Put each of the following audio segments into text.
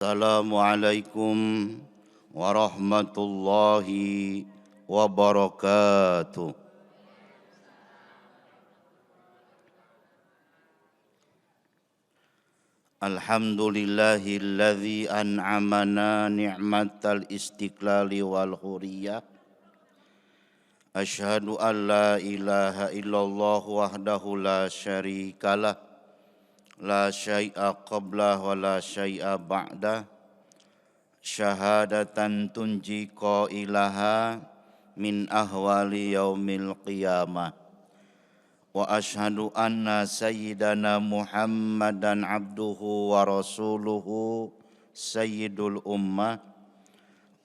Assalamualaikum warahmatullahi wabarakatuh. Alhamdulillahilladzi an'amana ni'matal istiqlali wal huriyah. Asyhadu an la ilaha illallah wahdahu la syarikalah. La syai'a qablah wa la syai'a ba'dah. Syahadatan tunji qailaha min ahwali yaumil qiyamah. Wa ashhadu anna sayyidana Muhammadan abduhu wa rasuluhu sayyidul ummah.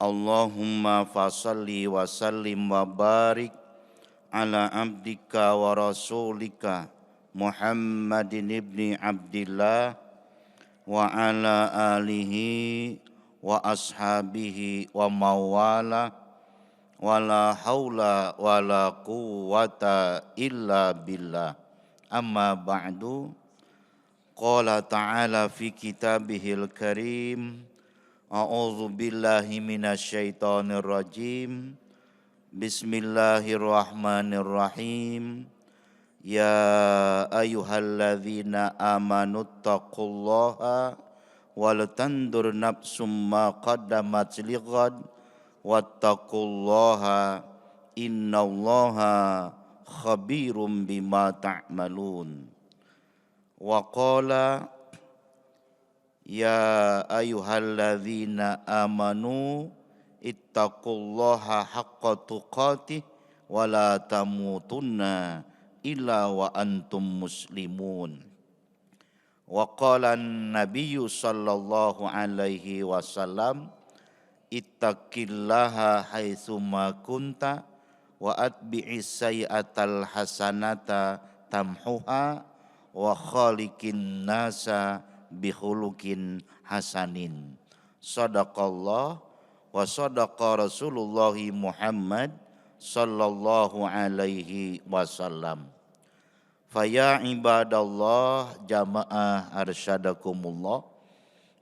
Allahumma fasalli wa sallim wa barik ala abdika wa rasulika Muhammadin ibni Abdillah wa ala alihi wa ashabihi wa mawala wa la haula wa la quwwata illa billah. Amma ba'du. Qala ta'ala fi kitabihil karim. A'udzu billahi minasyaitonir rajim. Bismillahirrahmanirrahim. Ya ayyuhalladzina amanu taqullaha wal tandur nafsum ma qaddamat lighad wattaqullaha innallaha khabirum bima ta'malun. Wa qala ya ayyuhalladzina amanu ittaqullaha haqqa tuqatih wa la tamutunna illa wa antum muslimun. Wa qala an-nabiyyu sallallahu alaihi wasallam ittaqillaha haitsu ma kunta wa atbi'is sayyi'atal hasanata tamhuha wa khaliqin nasa bi khuluqin hasanin. Shadaqallah wa shadaqa Rasulullah Muhammad sallallahu alaihi wasallam. Faya ibadallah jamaah arsyadakumullah.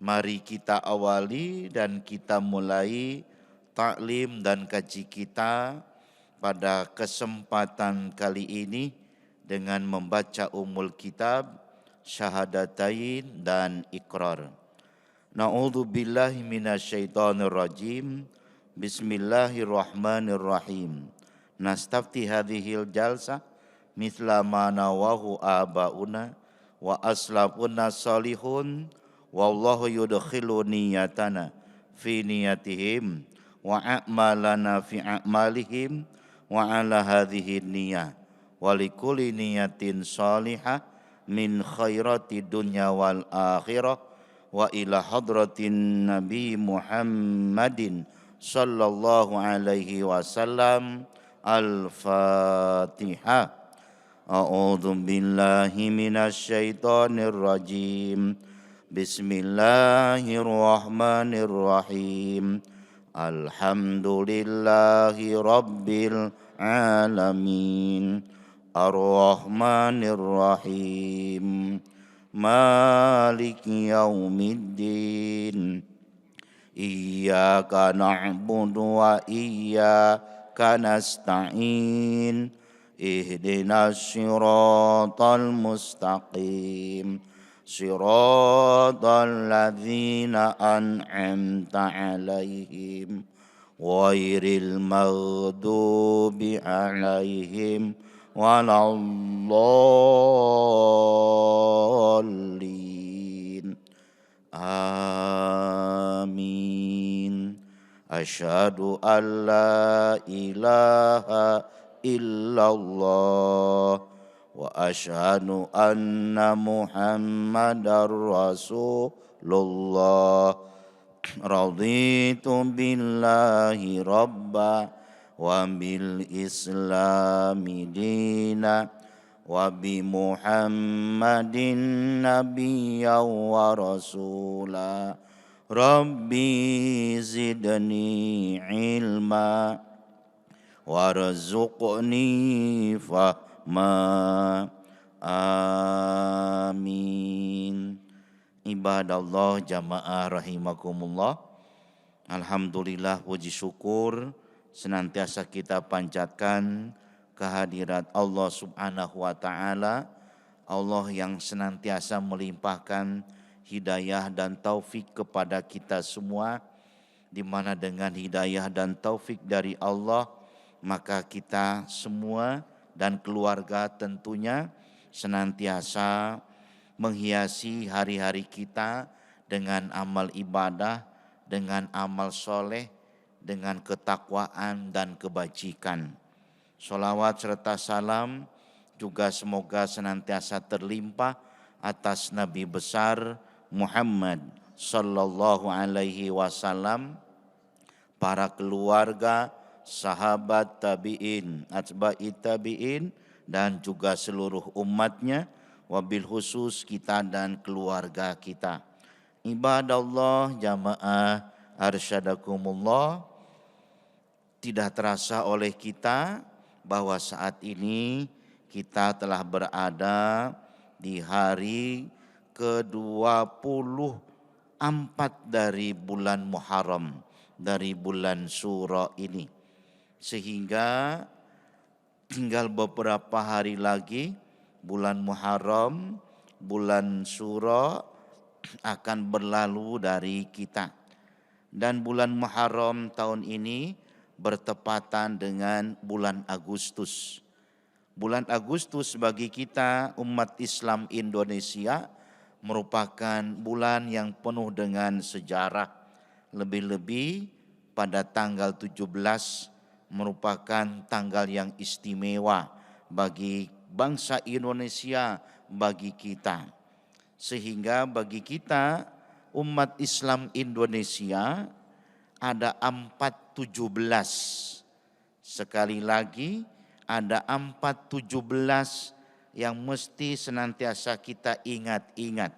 Mari kita awali dan kita mulai taklim dan kaji kita pada kesempatan kali ini dengan membaca umul kitab, syahadatain dan ikrar. Na'udzubillahi minasyaitonir rajim. Bismillahirrahmanirrahim. Nastafti hadhil jalsah mithla ma nawahu abauna wa aslafuna salihun wallahu yudkhilu niyatana fi niyatihim wa a'malana fi a'malihim wa ala hadhihi niyah wa likulli niyatin salihah min khairati dunya wal akhirah wa ila hadratin nabi Muhammadin sallallahu alaihi wasallam. Al-Fatihah. A'udzu billahi minasyaitonir rajim. Bismillahirrahmanirrahim. Alhamdulillahi rabbil alamin. Ar-Rahmanir Rahim. Maliki yaumiddin. Iyyaka na'budu wa iyyaka nasta'in. Ihdinas siratal mustaqim. Siratal ladzina an'amta 'alaihim ghairil maghdubi 'alaihim waladdallin. Amin. Asyhadu an la ilaha illallah wa asyhadu anna Muhammadar Rasulullah. Raditu billahi rabba wa bil islami dina wa bi Muhammadin nabiyyan wa rasula. Rabbi zidni ilma warzuqni fahma. Amin. Ibadallah jamaah rahimakumullah. Alhamdulillah, puji syukur senantiasa kita panjatkan kehadirat Allah Subhanahu wa taala. Allah yang senantiasa melimpahkan hidayah dan taufik kepada kita semua, di mana dengan hidayah dan taufik dari Allah maka kita semua dan keluarga tentunya senantiasa menghiasi hari-hari kita dengan amal ibadah, dengan amal soleh, dengan ketakwaan dan kebajikan. Sholawat serta salam juga semoga senantiasa terlimpah atas Nabi besar Muhammad sallallahu alaihi wasallam, para keluarga, sahabat tabi'in, atba'i tabi'in, dan juga seluruh umatnya, wabil khusus kita dan keluarga kita. Ibadallah jamaah arsyadakumullah, tidak terasa oleh kita bahwa saat ini kita telah berada di hari ke-24 dari bulan Muharram, dari bulan Syura ini. Sehingga tinggal beberapa hari lagi bulan Muharram, bulan Syura akan berlalu dari kita. Dan bulan Muharram tahun ini bertepatan dengan bulan Agustus. Bulan Agustus bagi kita umat Islam Indonesia merupakan bulan yang penuh dengan sejarah. Lebih-lebih pada tanggal 17 merupakan tanggal yang istimewa bagi bangsa Indonesia, bagi kita. Sehingga bagi kita umat Islam Indonesia ada 417. Sekali lagi ada 417 yang mesti senantiasa kita ingat-ingat.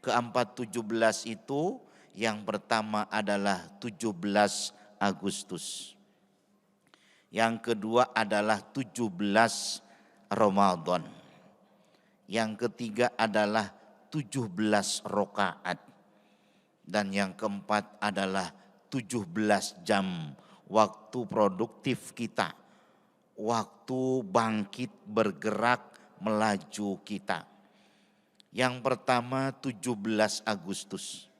Ke-417 itu yang pertama adalah 17 Agustus. Yang kedua adalah 17 Ramadan. Yang ketiga adalah 17 rakaat. Dan yang keempat adalah 17 jam waktu produktif kita. Waktu bangkit bergerak melaju kita. Yang pertama 17 Agustus.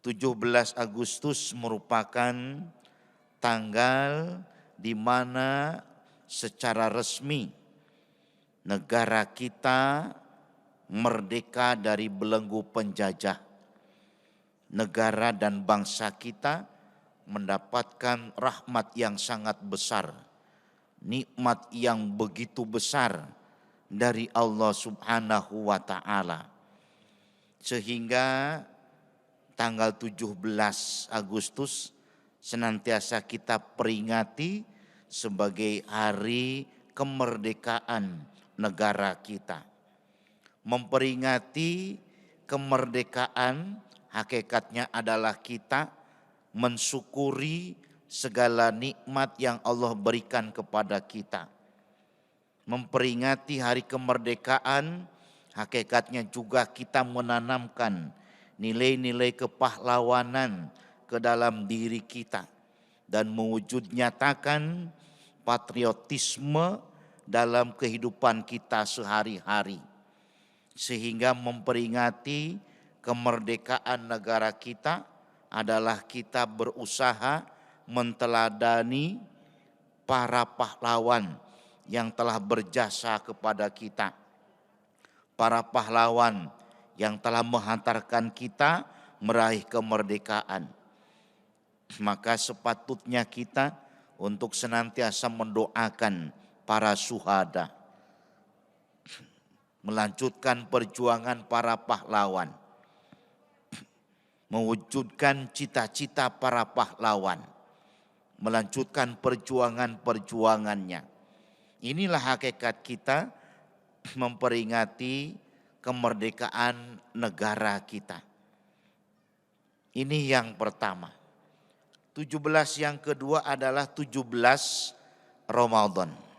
17 Agustus merupakan tanggal di mana secara resmi negara kita merdeka dari belenggu penjajah. Negara dan bangsa kita mendapatkan rahmat yang sangat besar, nikmat yang begitu besar dari Allah Subhanahu wa taala. Sehingga tanggal 17 Agustus senantiasa kita peringati sebagai hari kemerdekaan negara kita. Memperingati kemerdekaan hakikatnya adalah kita mensyukuri segala nikmat yang Allah berikan kepada kita. Memperingati hari kemerdekaan hakikatnya juga kita menanamkan nilai-nilai kepahlawanan ke dalam diri kita dan mewujud nyatakan patriotisme dalam kehidupan kita sehari-hari. Sehingga memperingati kemerdekaan negara kita adalah kita berusaha menteladani para pahlawan yang telah berjasa kepada kita. Para pahlawan yang telah menghantarkan kita meraih kemerdekaan. Maka sepatutnya kita untuk senantiasa mendoakan para syuhada, melanjutkan perjuangan para pahlawan, mewujudkan cita-cita para pahlawan, melanjutkan perjuangan-perjuangannya. Inilah hakikat kita memperingati kemerdekaan negara kita. Ini yang pertama. 17 yang kedua adalah 17 Ramadan.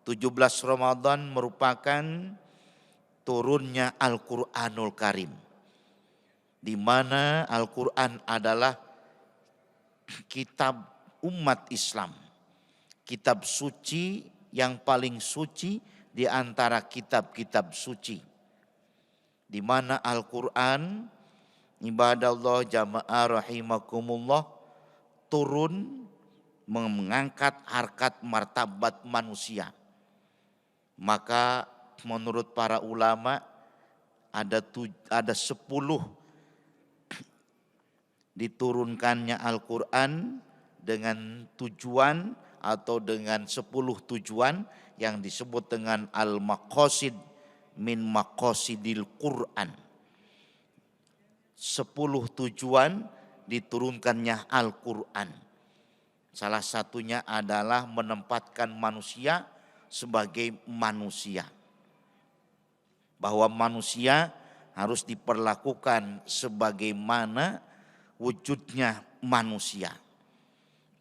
17 Ramadan merupakan turunnya Al-Quranul Karim. di mana Al-Quran adalah kitab umat Islam, kitab suci yang paling suci di antara kitab-kitab suci, di mana Al-Quran, ibadallah jamaah rahimakumullah, turun mengangkat harkat martabat manusia. Maka menurut para ulama ada 10 diturunkannya Al-Quran dengan tujuan atau dengan 10 tujuan yang disebut dengan al-maqasid min maqasidil Quran. 10 tujuan diturunkannya Al-Quran. Salah satunya adalah menempatkan manusia sebagai manusia. Bahwa manusia harus diperlakukan sebagaimana wujudnya manusia.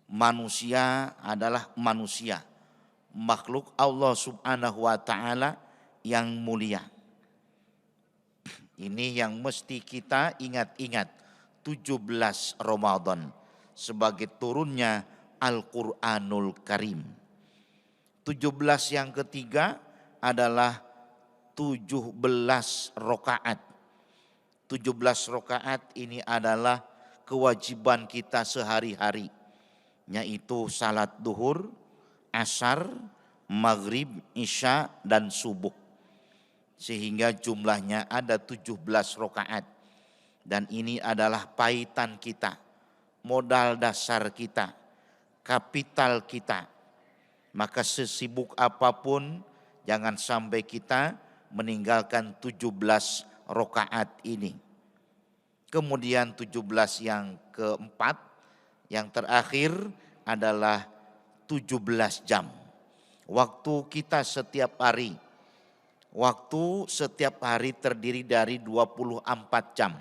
Manusia adalah manusia, makhluk Allah Subhanahu wa taala yang mulia. Ini yang mesti kita ingat-ingat, 17 Ramadan sebagai turunnya Al-Qur'anul Karim. 17 yang ketiga adalah 17 rakaat. 17 rakaat ini adalah kewajiban kita sehari-hari, yaitu salat duhur, asar, maghrib, isya, dan subuh. Sehingga jumlahnya ada 17 rakaat. Dan ini adalah paitan kita, modal dasar kita, kapital kita. Maka sesibuk apapun jangan sampai kita meninggalkan 17 rakaat ini. Kemudian 17 yang keempat, yang terakhir adalah 17 jam. Waktu kita setiap hari. Waktu setiap hari terdiri dari 24 jam.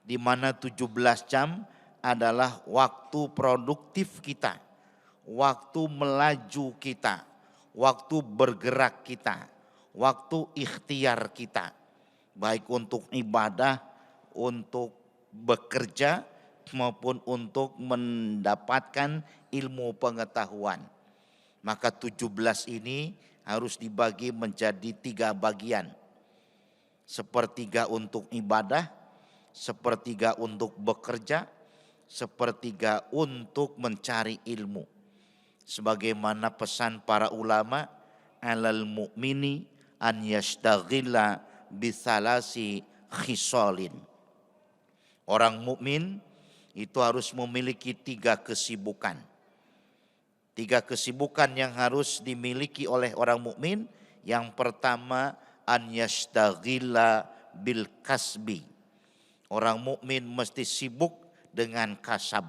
Di mana 17 jam adalah waktu produktif kita. Waktu melaju kita. Waktu bergerak kita. Waktu ikhtiar kita. Baik untuk ibadah, untuk bekerja, maupun untuk mendapatkan ilmu pengetahuan. Maka 17 ini harus dibagi menjadi 3 bagian. Sepertiga untuk ibadah, sepertiga untuk bekerja, sepertiga untuk mencari ilmu. Sebagaimana pesan para ulama, alal mu'mini an yashtaghilla bithalasi khisalin. Orang mukmin itu harus memiliki 3 kesibukan. 3 kesibukan yang harus dimiliki oleh orang mukmin. Yang pertama, an yastaghilla bil kasbi. Orang mukmin mesti sibuk dengan kasab.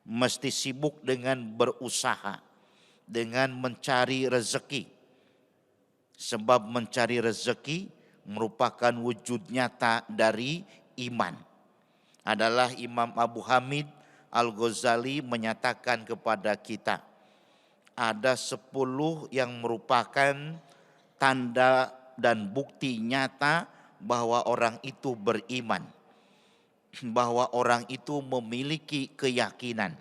Mesti sibuk dengan berusaha, dengan mencari rezeki. Sebab mencari rezeki merupakan wujud nyata dari iman. Adalah Imam Abu Hamid Al-Ghazali menyatakan kepada kita, ada 10 yang merupakan tanda dan bukti nyata bahwa orang itu beriman, bahwa orang itu memiliki keyakinan.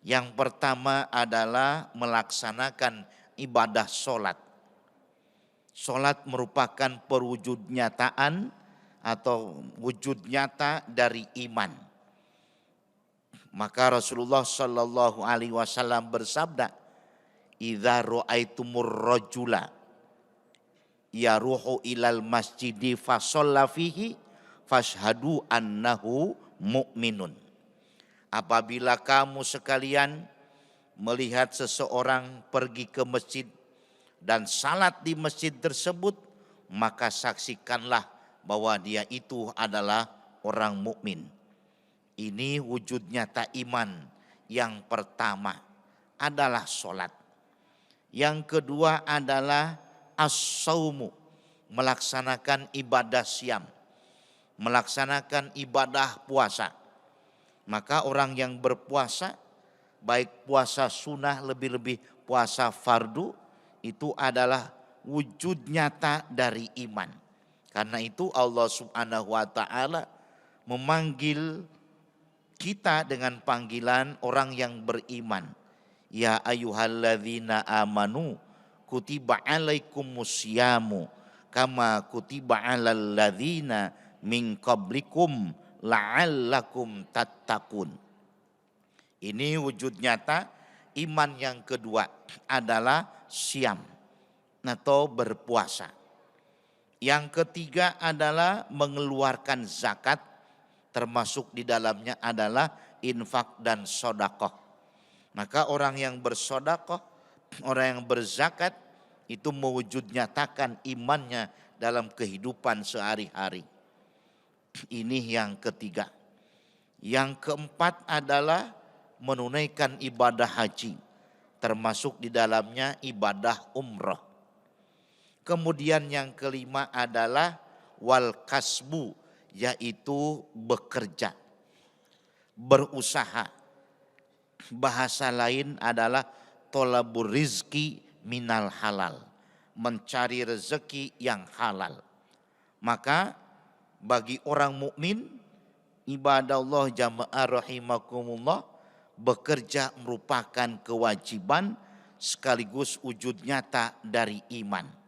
Yang pertama adalah melaksanakan ibadah sholat. Sholat merupakan perwujud nyataan atau wujud nyata dari iman. Maka Rasulullah Shallallahu Alaihi Wasallam bersabda, "Idza ra'aitumur rajula yaruhu ilal masjidi fasalla fihi fashhadu annahu mu'minun." Apabila kamu sekalian melihat seseorang pergi ke masjid dan salat di masjid tersebut, maka saksikanlah bahwa dia itu adalah orang mukmin. Ini wujud nyata iman. Yang pertama adalah sholat. Yang kedua adalah as-saumu, melaksanakan ibadah siam, melaksanakan ibadah puasa. Maka orang yang berpuasa, baik puasa sunnah lebih-lebih puasa fardu, itu adalah wujud nyata dari iman. Karena itu Allah Subhanahu wa taala memanggil kita dengan panggilan orang yang beriman. Ya ayyuhalladzina amanu kutiba alaikumusyamu kama kutiba alal ladzina min qablikum la'allakum tattaqun. Ini wujud nyata iman yang kedua adalah syam atau berpuasa. Yang ketiga adalah mengeluarkan zakat, termasuk di dalamnya adalah infak dan sedekah. Maka orang yang bersedekah, orang yang berzakat itu mewujud nyatakan imannya dalam kehidupan sehari-hari. Ini yang ketiga. Yang keempat adalah menunaikan ibadah haji, termasuk di dalamnya ibadah umrah. Kemudian yang kelima adalah wal kasbu, yaitu bekerja, berusaha. Bahasa lain adalah tolabur rizki minal halal, mencari rezeki yang halal. Maka bagi orang mukmin, ibadah Allah jamaah rahimakumullah, bekerja merupakan kewajiban sekaligus wujud nyata dari iman.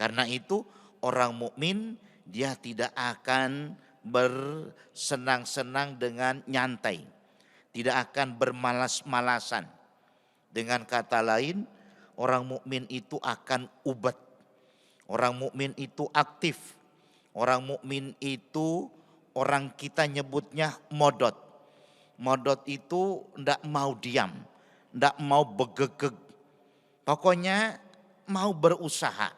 Karena itu orang mukmin dia tidak akan bersenang-senang dengan nyantai, tidak akan bermalas-malasan. Dengan kata lain, orang mukmin itu akan ubat. Orang mukmin itu aktif. Orang mukmin itu orang kita nyebutnya modot. Modot itu ndak mau diam, ndak mau begegeg. Pokoknya mau berusaha.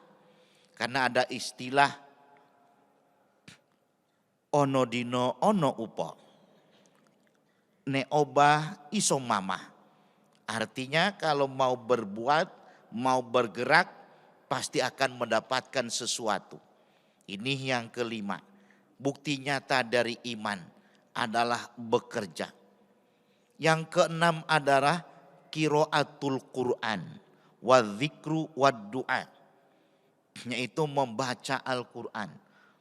Karena ada istilah ono dino ono upo, ne obah iso mamah. Artinya kalau mau berbuat, mau bergerak, pasti akan mendapatkan sesuatu. Ini yang kelima. Bukti nyata dari iman adalah bekerja. Yang keenam adalah qiraatul Quran wa dzikru wa du'a, yaitu membaca Al-Quran,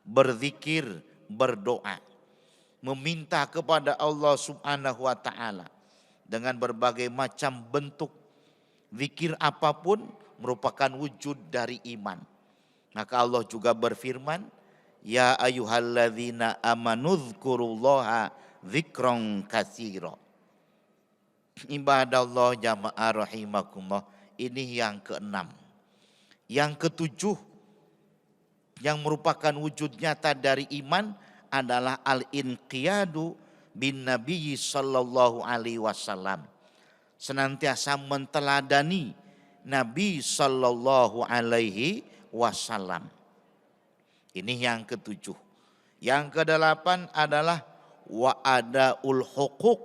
berzikir, berdoa, meminta kepada Allah Subhanahu wa taala dengan berbagai macam bentuk. Zikir apapun merupakan wujud dari iman. Maka Allah juga berfirman, ya ayyuhalladzina amanu dzkurullaha dzikran katsira. Ibadah Allah jamaah rahimakumullah, ini yang keenam. Yang ketujuh yang merupakan wujud nyata dari iman adalah al-inqiyadu bin Nabi sallallahu alaihi wasallam. Senantiasa menteladani Nabi sallallahu alaihi wasallam. Ini yang ketujuh. Yang kedelapan adalah wa'adaul huquq,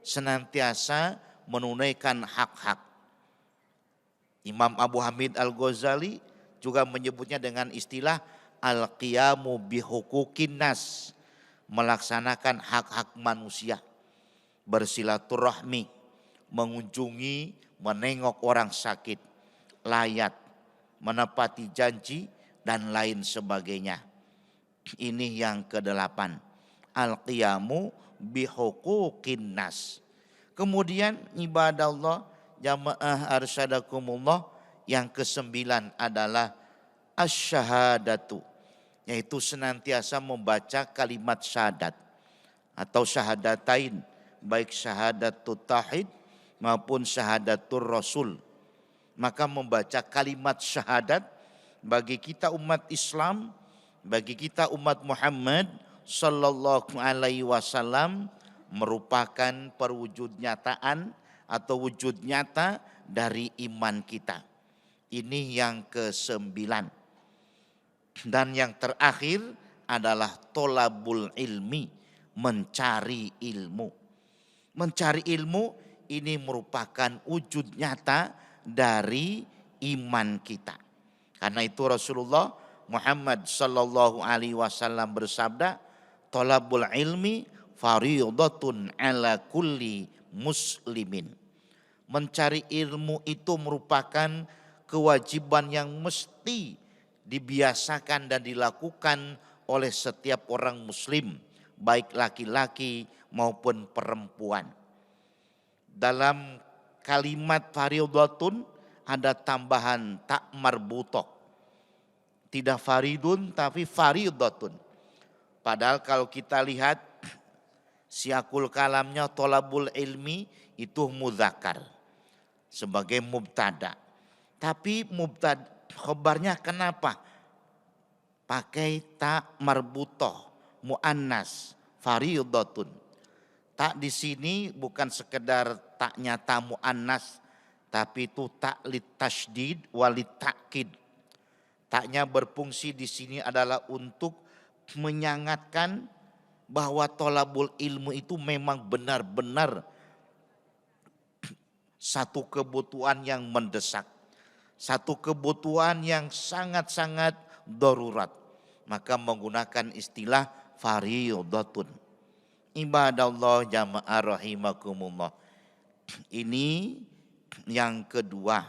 senantiasa menunaikan hak-hak. Imam Abu Hamid Al-Ghazali juga menyebutnya dengan istilah al-qiyamu bihuquqin nas, melaksanakan hak-hak manusia, bersilaturahmi, mengunjungi, menengok orang sakit, layat, menepati janji, dan lain sebagainya. Ini yang kedelapan, al-qiyamu bihuquqin nas. Kemudian ibadah Allah jamaah arsyadakumullah, yang kesembilan adalah asyhadatu, yaitu senantiasa membaca kalimat syahadat atau syahadatain, baik syahadatut tauhid maupun syahadatur rasul. Maka membaca kalimat syahadat bagi kita umat Islam, bagi kita umat Muhammad sallallahu alaihi wasallam merupakan perwujud nyataan atau wujud nyata dari iman kita. Ini yang kesembilan. Dan yang terakhir adalah tolabul ilmi, mencari ilmu. Mencari ilmu ini merupakan wujud nyata dari iman kita. Karena itu Rasulullah Muhammad sallallahu alaihi wasallam bersabda, tolabul ilmi fariidatun ala kulli muslimin. Mencari ilmu itu merupakan kewajiban yang mesti dibiasakan dan dilakukan oleh setiap orang muslim, baik laki-laki maupun perempuan. Dalam kalimat faridatun ada tambahan tak marbutoh. Tidak faridun tapi faridatun. Padahal kalau kita lihat siakul kalamnya tolabul ilmi itu muzakkar sebagai mubtada. Tapi mubtada khobarnya kenapa pakai tak marbutoh muannas faridatun? Tak di sini bukan sekedar taknya tak muannas, tapi itu tak litasydid walit takkid. Taknya berfungsi di sini adalah untuk menyangatkan bahwa tolabul ilmu itu memang benar-benar satu kebutuhan yang mendesak, satu kebutuhan yang sangat-sangat darurat. Maka menggunakan istilah faridatun. Ibadallah jamaah rahimakumullah. Ini yang kedua.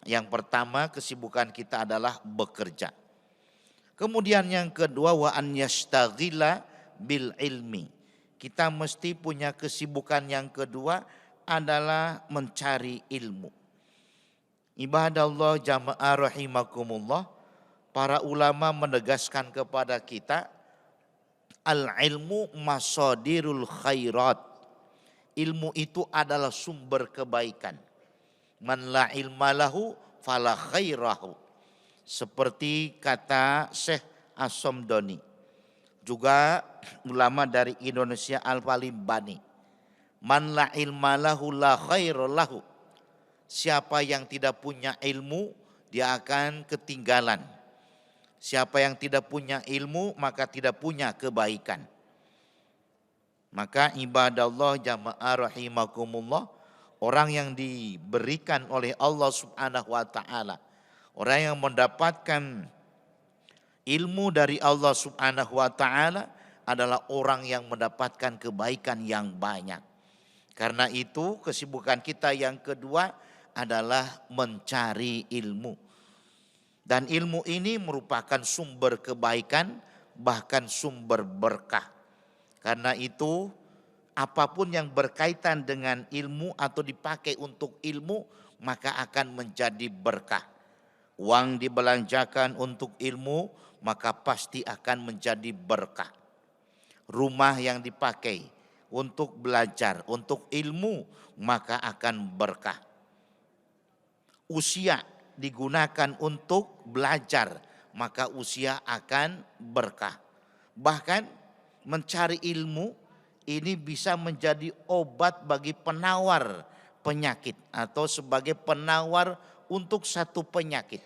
Yang pertama kesibukan kita adalah bekerja. Kemudian yang kedua wa an yastaghila bil ilmi. Kita mesti punya kesibukan yang kedua adalah mencari ilmu. Ibadallah jamaah rahimakumullah. Para ulama menegaskan kepada kita al-ilmu masadirul khairat. Ilmu itu adalah sumber kebaikan. Man la ilma lahu fala khairahu. Seperti kata Syekh As-Somdoni. Juga ulama dari Indonesia Al-Falimbani. Man la ilma lahu la khairalahu. Siapa yang tidak punya ilmu dia akan ketinggalan. Siapa yang tidak punya ilmu maka tidak punya kebaikan. Maka ibadallah jamaah rahimakumullah, orang yang diberikan oleh Allah Subhanahu wa taala, orang yang mendapatkan ilmu dari Allah Subhanahu wa taala adalah orang yang mendapatkan kebaikan yang banyak. Karena itu kesibukan kita yang kedua adalah mencari ilmu. Dan ilmu ini merupakan sumber kebaikan, bahkan sumber berkah. Karena itu apapun yang berkaitan dengan ilmu atau dipakai untuk ilmu maka akan menjadi berkah. Uang dibelanjakan untuk ilmu maka pasti akan menjadi berkah. Rumah yang dipakai untuk belajar, untuk ilmu maka akan berkah. Usia digunakan untuk belajar maka usia akan berkah. Bahkan mencari ilmu ini bisa menjadi obat bagi penawar penyakit atau sebagai penawar untuk satu penyakit.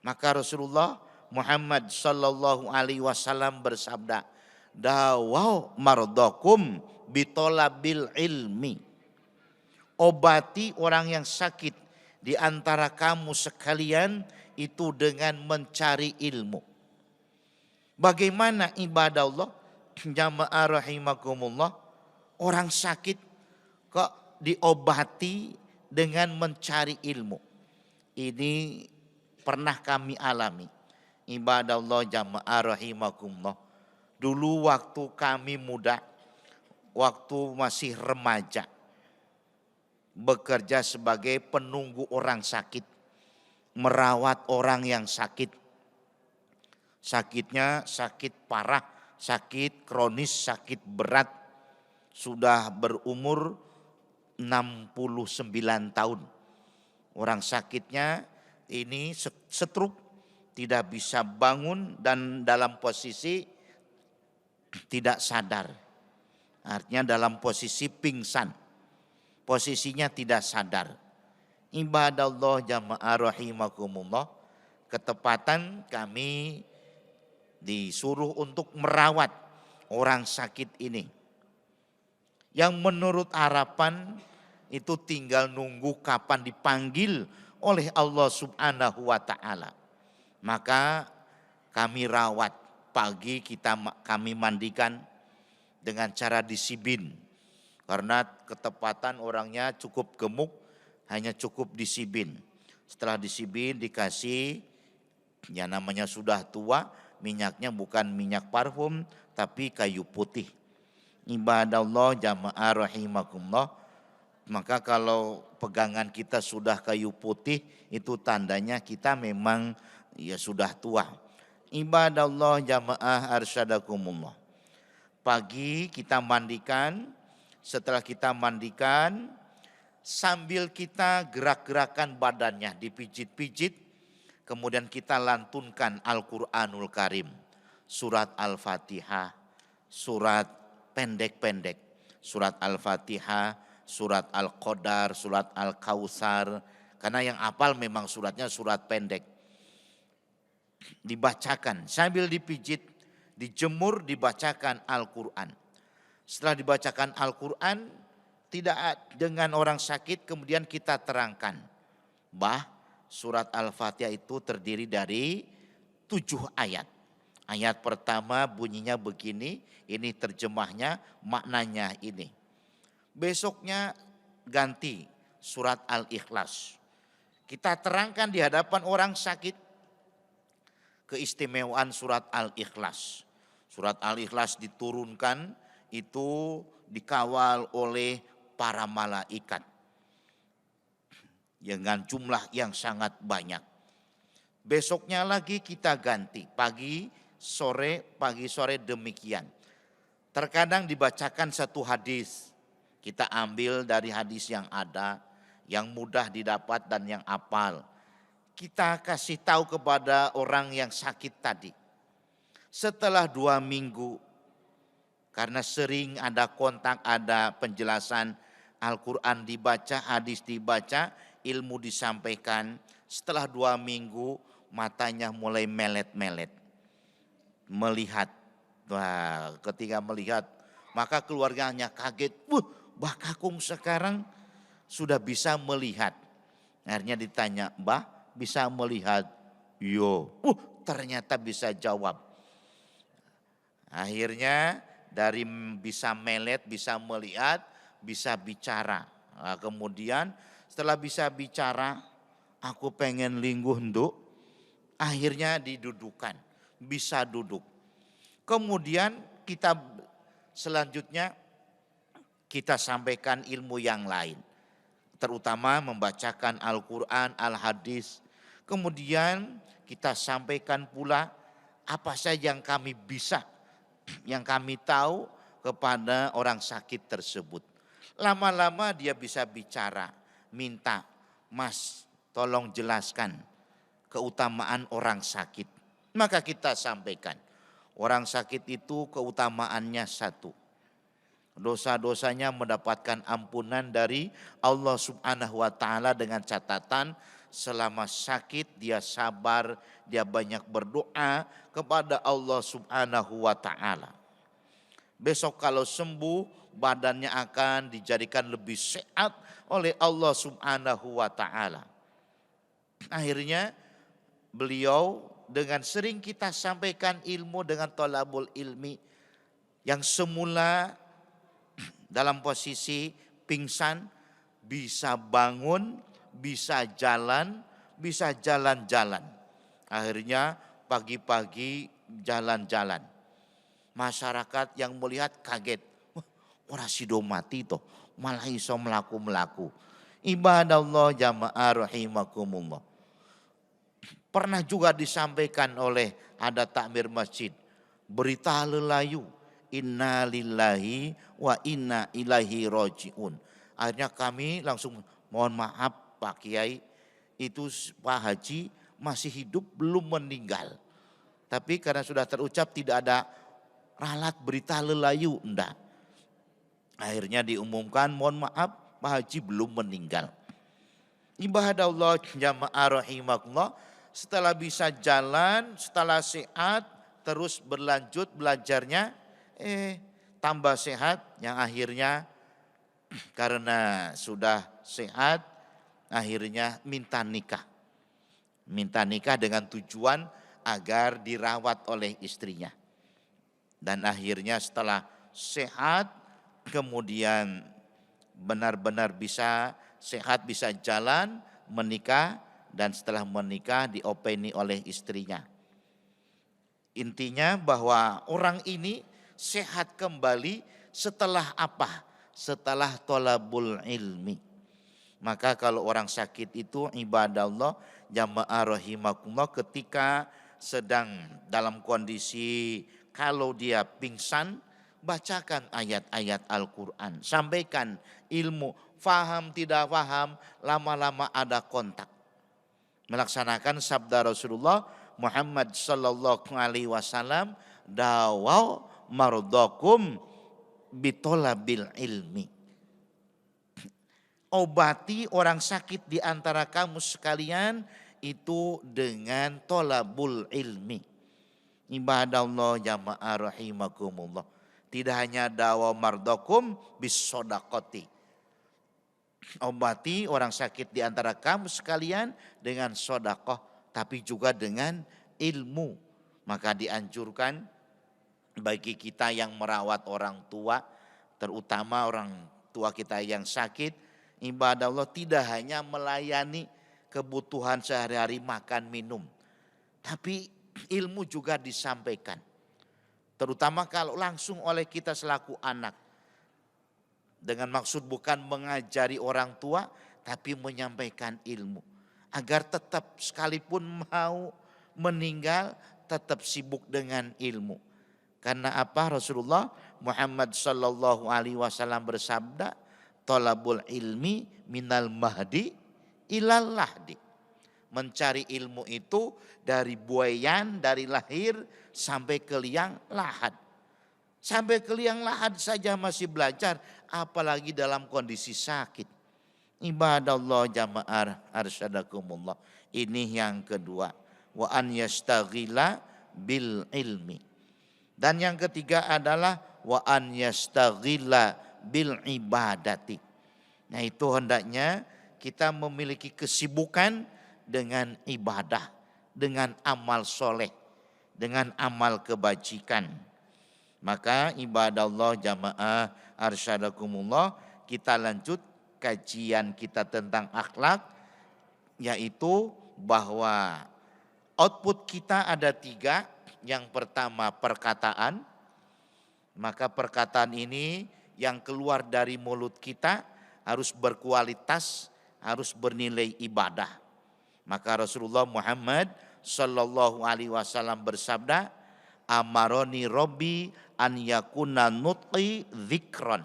Maka Rasulullah Muhammad sallallahu alaihi wasallam bersabda, "Dawaw mardakum bitolabil ilmi." Obati orang yang sakit di antara kamu sekalian itu dengan mencari ilmu. Bagaimana ibadah Allah? Jamaah rahimakumullah, orang sakit kok diobati dengan mencari ilmu. Ini pernah kami alami. Ibadah Allah jamaah rahimakumullah. Dulu waktu kami muda, waktu masih remaja, bekerja sebagai penunggu orang sakit, merawat orang yang sakit. Sakitnya sakit parah, sakit kronis, sakit berat. Sudah berumur 69 tahun. Orang sakitnya ini stroke, tidak bisa bangun dan dalam posisi tidak sadar. Artinya dalam posisi pingsan. Posisinya tidak sadar. Ibadah Allah jamaah rahimakumullah, ketepatan kami disuruh untuk merawat orang sakit ini. Yang menurut harapan itu tinggal nunggu kapan dipanggil oleh Allah Subhanahu wa taala. Maka kami rawat, pagi kami mandikan dengan cara disibin. Karena ketepatan orangnya cukup gemuk, hanya cukup disibin. Setelah disibin dikasih, ya namanya sudah tua, minyaknya bukan minyak parfum tapi kayu putih. Ibadallah jamaah rahimakumullah. Maka kalau pegangan kita sudah kayu putih, itu tandanya kita memang ya sudah tua. Ibadallah jamaah arsyadakumullah. Pagi kita mandikan, setelah kita mandikan sambil kita gerak-gerakan badannya, dipijit-pijit, kemudian kita lantunkan Al-Qur'anul Karim, surat Al-Fatihah, surat pendek-pendek, surat Al-Fatihah, surat Al-Qadar, surat Al-Kautsar, karena yang hafal memang suratnya surat pendek. Dibacakan sambil dipijit, dijemur, dibacakan Al-Quran. Setelah dibacakan Al-Quran, tidak dengan orang sakit kemudian kita terangkan. Surat Al-Fatihah itu terdiri dari 7 ayat. Ayat pertama bunyinya begini, ini terjemahnya, maknanya ini. Besoknya ganti surat Al-Ikhlas. Kita terangkan di hadapan orang sakit keistimewaan surat Al-Ikhlas. Surat Al-Ikhlas diturunkan itu dikawal oleh para malaikat dengan jumlah yang sangat banyak. Besoknya lagi kita ganti, pagi sore demikian. Terkadang dibacakan satu hadis, kita ambil dari hadis yang ada, yang mudah didapat dan yang hafal. Kita kasih tahu kepada orang yang sakit tadi. Setelah 2 minggu, karena sering ada kontak, ada penjelasan, Al-Quran dibaca, hadis dibaca, ilmu disampaikan. Setelah 2 minggu matanya mulai melet-melet. Melihat. Wah, ketika melihat maka keluarganya kaget. Mbah Kakung sekarang sudah bisa melihat. Akhirnya ditanya, Mbah bisa melihat? Yo, ternyata bisa jawab. Akhirnya dari bisa melet, bisa melihat, bisa bicara. Nah, kemudian setelah bisa bicara, aku pengen lingguh nduk. Akhirnya didudukan, bisa duduk. Kemudian kita selanjutnya kita sampaikan ilmu yang lain. Terutama membacakan Al-Quran, Al-Hadis. Kemudian kita sampaikan pula apa saja yang kami bisa, yang kami tahu kepada orang sakit tersebut. Lama-lama dia bisa bicara, minta, Mas tolong jelaskan keutamaan orang sakit. Maka kita sampaikan, orang sakit itu keutamaannya satu. Dosa-dosanya mendapatkan ampunan dari Allah Subhanahu wa taala dengan catatan selama sakit dia sabar, dia banyak berdoa kepada Allah Subhanahu wa taala. Besok kalau sembuh, badannya akan dijadikan lebih sehat oleh Allah Subhanahu wa taala. Akhirnya beliau dengan sering kita sampaikan ilmu dengan thalabul ilmi, yang semula dalam posisi pingsan bisa bangun, bisa jalan-jalan. Akhirnya pagi-pagi jalan-jalan. Masyarakat yang melihat kaget. Orang sido mati toh, malah iso melaku-melaku. Ibadallah jamaah rahimakumullah. Pernah juga disampaikan oleh ada takmir masjid, berita lelayu, inna lillahi wa inna ilaihi roji'un. Akhirnya kami langsung mohon maaf Pak Kiai, itu Pak Haji masih hidup belum meninggal. Tapi karena sudah terucap tidak ada ralat berita lelayu, enggak. Akhirnya diumumkan mohon maaf Pak Haji belum meninggal. Ibadah Allah jamaah rahimakumullah, setelah bisa jalan, setelah sehat, terus berlanjut belajarnya, tambah sehat, yang akhirnya karena sudah sehat, akhirnya minta nikah. Minta nikah dengan tujuan agar dirawat oleh istrinya. Dan akhirnya setelah sehat, kemudian benar-benar bisa sehat, bisa jalan, menikah, dan setelah menikah diopeni oleh istrinya. Intinya bahwa orang ini sehat kembali setelah apa? Setelah tolabul ilmi. Maka kalau orang sakit itu ibadah Allah jamaah rahimakumullah, ketika sedang dalam kondisi kalau dia pingsan, bacakan ayat-ayat Al-Quran, sampaikan ilmu, faham tidak faham, lama-lama ada kontak. Melaksanakan sabda Rasulullah Muhammad sallallahu alaihi wasallam, dawau mardakum bitolabil ilmi. Obati orang sakit di antara kamu sekalian itu dengan tolabul ilmi. Ibadah Allah jamaah rahimakumullah. Tidak hanya dawa mardakum bis sodakoti. Obati orang sakit di antara kamu sekalian dengan sodakoh, tapi juga dengan ilmu. Maka dianjurkan bagi kita yang merawat orang tua, terutama orang tua kita yang sakit, ibadah Allah tidak hanya melayani kebutuhan sehari-hari makan minum, tapi ilmu juga disampaikan. Terutama kalau langsung oleh kita selaku anak. Dengan maksud bukan mengajari orang tua, tapi menyampaikan ilmu. Agar tetap sekalipun mau meninggal, tetap sibuk dengan ilmu. Karena apa? Rasulullah Muhammad sallallahu alaihi wasallam bersabda, tolabul ilmi minal mahdi ilal lahdi. Mencari ilmu itu dari buayan, dari lahir sampai ke liang lahat. Sampai ke liang lahat saja masih belajar, apalagi dalam kondisi sakit. Ibadah Allah jamaah arsyadakumullah. Ini yang kedua. Wa an yastaghila bil ilmi. Dan yang ketiga adalah wa an yastaghila bil ibadati. Nah itu hendaknya kita memiliki kesibukan dengan ibadah, dengan amal soleh, dengan amal kebajikan. Maka ibadah Allah jamaah arsyadakumullah, kita lanjut kajian kita tentang akhlak, yaitu bahwa output kita ada 3. Yang pertama perkataan, maka perkataan ini yang keluar dari mulut kita harus berkualitas, harus bernilai ibadah. Maka Rasulullah Muhammad sallallahu alaihi wasallam bersabda, amaroni Robbi an yakuna nutqi dzikron.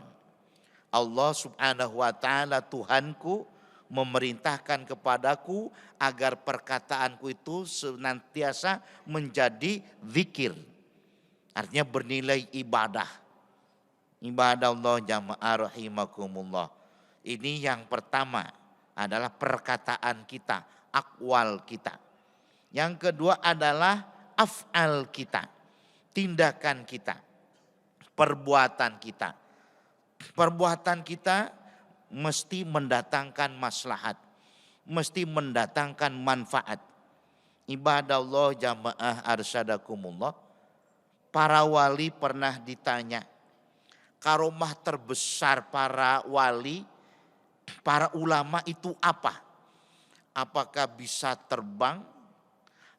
Allah subhanahu wa ta'ala Tuhanku memerintahkan kepadaku agar perkataanku itu senantiasa menjadi zikir. Artinya bernilai ibadah. Ibadah Allah jamaah rahimakumullah. Ini yang pertama adalah perkataan kita, akwal kita. Yang kedua adalah af'al kita, tindakan kita, perbuatan kita. Perbuatan kita mesti mendatangkan maslahat, mesti mendatangkan manfaat. Ibadah Allah jamaah arsyadakumullah. Para wali pernah ditanya, karomah terbesar para wali, para ulama itu apa? Apakah bisa terbang?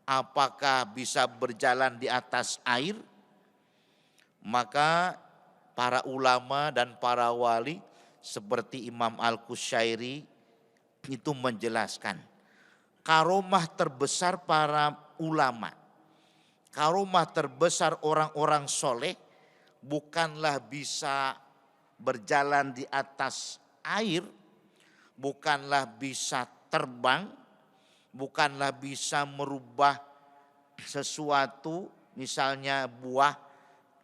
Apakah bisa berjalan di atas air? Maka para ulama dan para wali seperti Imam Al-Qushairi itu menjelaskan, karomah terbesar para ulama, karomah terbesar orang-orang soleh bukanlah bisa berjalan di atas air, bukanlah bisa terbang, bukanlah bisa merubah sesuatu, misalnya buah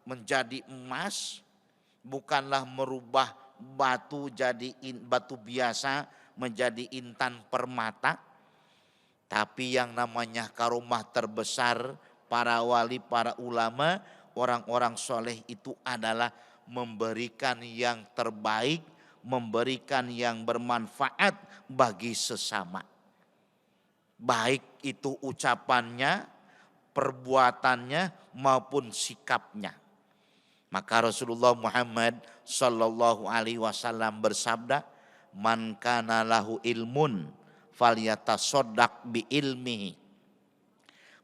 menjadi emas, bukanlah merubah batu jadi batu biasa menjadi intan permata. Tapi yang namanya karomah terbesar para wali, para ulama, orang-orang soleh itu adalah memberikan yang terbaik, memberikan yang bermanfaat bagi sesama. Baik itu ucapannya, perbuatannya maupun sikapnya. Maka Rasulullah Muhammad sallallahu alaihi wasallam bersabda, man kana lahu ilmun falyatasaddaq bi ilmihi.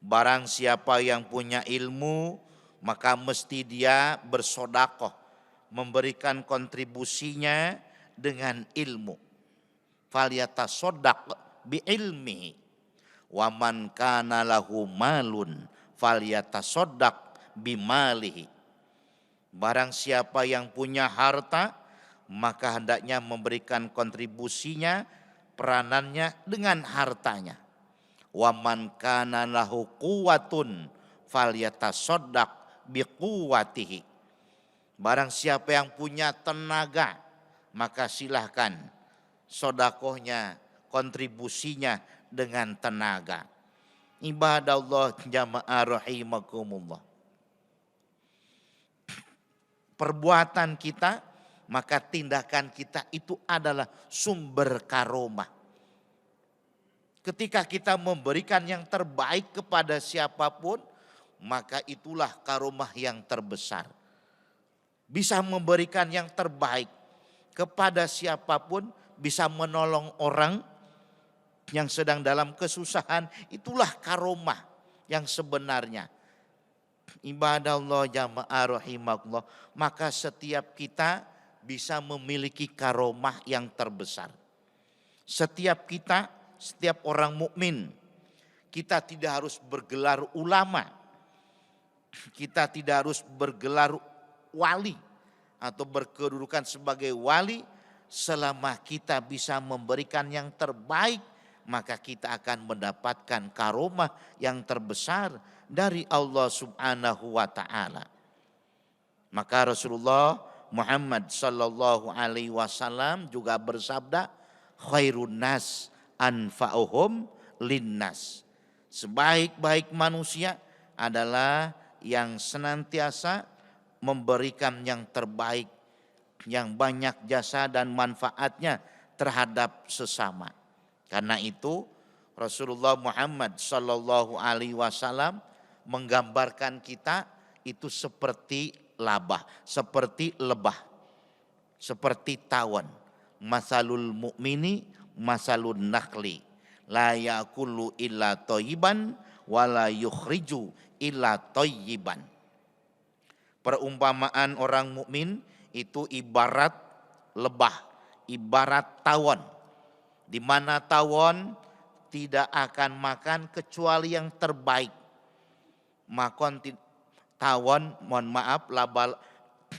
Barang siapa yang punya ilmu, maka mesti dia bersodakoh, memberikan kontribusinya dengan ilmu. Falyatasoddaq bi ilmihi. Wa man kana lahu malun falyatasoddaq bi malihi. Barang siapa yang punya harta, maka hendaknya memberikan kontribusinya, peranannya dengan hartanya. Wa man kana lahu quwwatun falyatasoddaq bi quwwatihi. Barang siapa yang punya tenaga, maka silahkan sodakohnya, kontribusinya dengan tenaga. Ibadah Allah jamaah rahimakumullah. Perbuatan kita, maka tindakan kita itu adalah sumber karomah. Ketika kita memberikan yang terbaik kepada siapapun, maka itulah karomah yang terbesar. Bisa memberikan yang terbaik kepada siapapun, bisa menolong orang yang sedang dalam kesusahan, itulah karomah yang sebenarnya. Ibadah Allah jamaah rahimakumullah, maka setiap kita bisa memiliki karomah yang terbesar. Setiap kita, setiap orang mukmin, kita tidak harus bergelar ulama, kita tidak harus bergelar wali atau berkedudukan sebagai wali. Selama kita bisa memberikan yang terbaik, maka kita akan mendapatkan karomah yang terbesar dari Allah Subhanahu wa taala. Maka Rasulullah Muhammad sallallahu alaihi wasallam juga bersabda, khairun nas anfa'uhum linnas. Sebaik-baik manusia adalah yang senantiasa memberikan yang terbaik, yang banyak jasa dan manfaatnya terhadap sesama. Karena itu Rasulullah Muhammad sallallahu alaihi wasallam menggambarkan kita itu seperti seperti lebah, seperti tawon. Masalul mu'mini masalun nakhli, la yakulu illa thayyiban wa la yukhriju illa thayyiban. Perumpamaan orang mukmin itu ibarat lebah, ibarat tawon, di mana tawon tidak akan makan kecuali yang terbaik. Makon tawon, mohon maaf,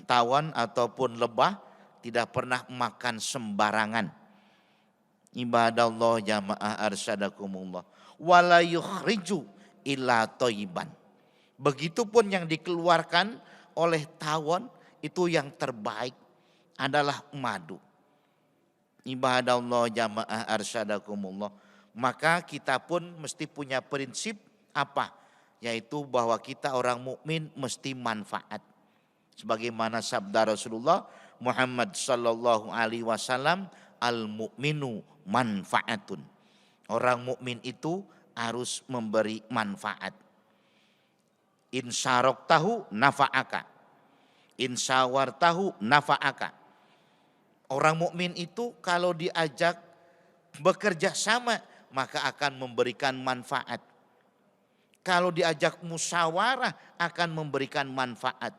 tawon ataupun lebah tidak pernah makan sembarangan. Ibadah Allah jamaah arsyadakumullah. Wala yukhriju illa thayyiban. Begitupun yang dikeluarkan oleh tawon itu yang terbaik adalah madu. Ibadah Allah jamaah arsyadakumullah. Maka kita pun mesti punya prinsip apa? Yaitu bahwa kita orang mukmin mesti manfaat. Sebagaimana sabda Rasulullah Muhammad sallallahu alaihi wasallam, al mukminu manfaatun. Orang mukmin itu harus memberi manfaat. Insyaroktahu nafa'aka, insyawartahu nafa'aka. Orang mukmin itu kalau diajak bekerja sama maka akan memberikan manfaat. Kalau diajak musyawarah akan memberikan manfaat.